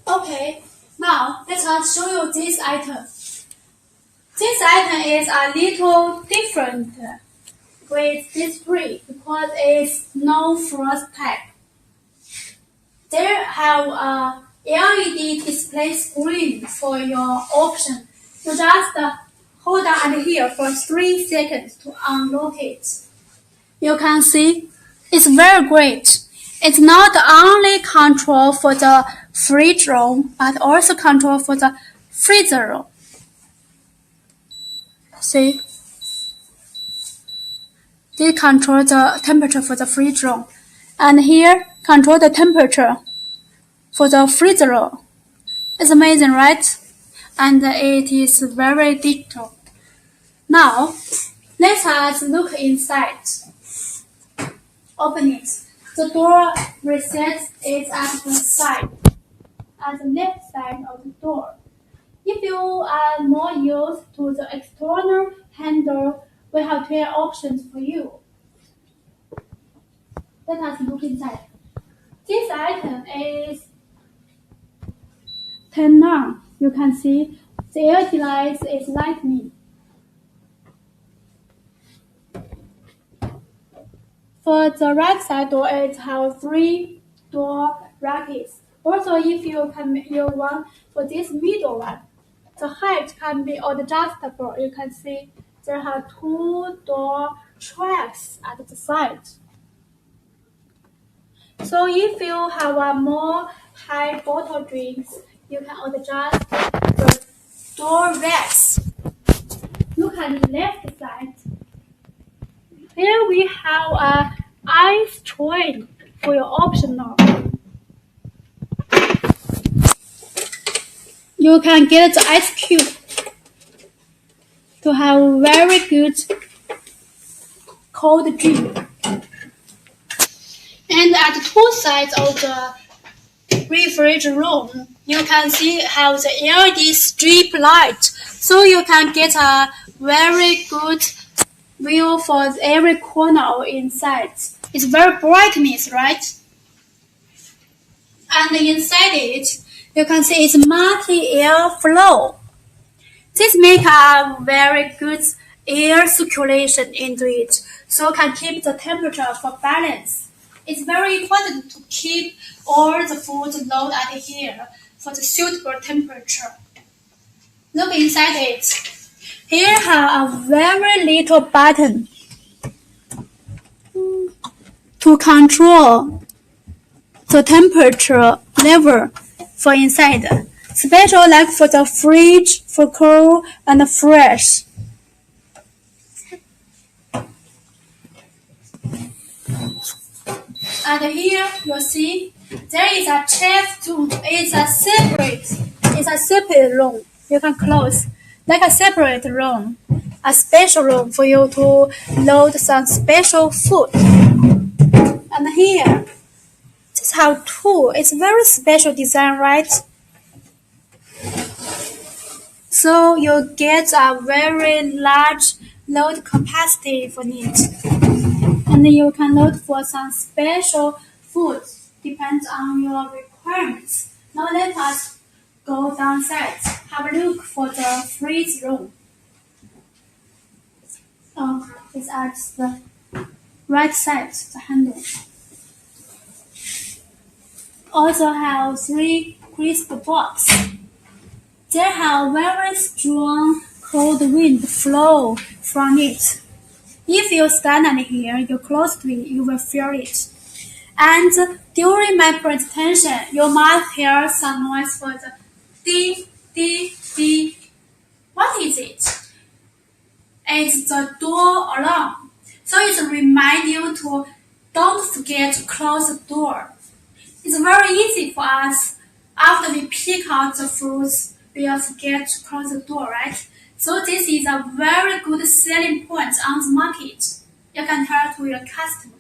Okay, now let us show you this item. This item is a little different with this three because it's no frost type. There have a LED display screen for your option. You just hold on here for 3 seconds to unlock it. You can see it's very great. It's not only control for the fridge room, but also control for the freezer room. See? They control the temperature for the fridge room. And here, control the temperature for the freezer room. It's amazing, right? And it is very digital. Now, let us look inside. Open it. The door resets is at the side, at the left side of the door. If you are more used to the external handle, we have 12 options for you. Let us look inside. This item is turned on. You can see the LED light is lightning. For the right side door, it has 3 door brackets. Also, if you want for this middle one, the height can be adjustable. You can see there are 2 door tracks at the side. So if you have a more high bottle drinks, you can adjust the door racks. Look at the left side. Here we have an ice tray for your optional. You can get the ice cube to have very good cold drink. And at the 2 sides of the refrigerator room, you can see how the LED strip light, so you can get a very good view for every corner inside. It's very brightness, right? And inside it, you can see it's multi-air flow. This makes a very good air circulation into it, so can keep the temperature for balance. It's very important to keep all the food loaded at here for the suitable temperature. Look inside it. Here have a very little button to control the temperature level for inside. Special like for the fridge, for cool and fresh. And here you see there is a chef room. It's a separate room. You can close like a separate room, a special room for you to load some special food. And here, this how too. It's very special design, right? So you get a very large load capacity for it. And you can load for some special food, depends on your requirements. Now let us go downside, have a look for the freeze room. It's at the right side, the handle. Also have 3 crisp boxes. They have very strong cold wind flow from it. If you stand on here, you're close to it, you will feel it. And during my presentation, you might hear some noise for the dee, dee, dee. What is it? It's the door alarm. So it reminds you to don't forget to close the door. It's very easy for us. After we pick out the fruits, we will forget to close the door, right? So this is a very good selling point on the market. You can tell to your customer.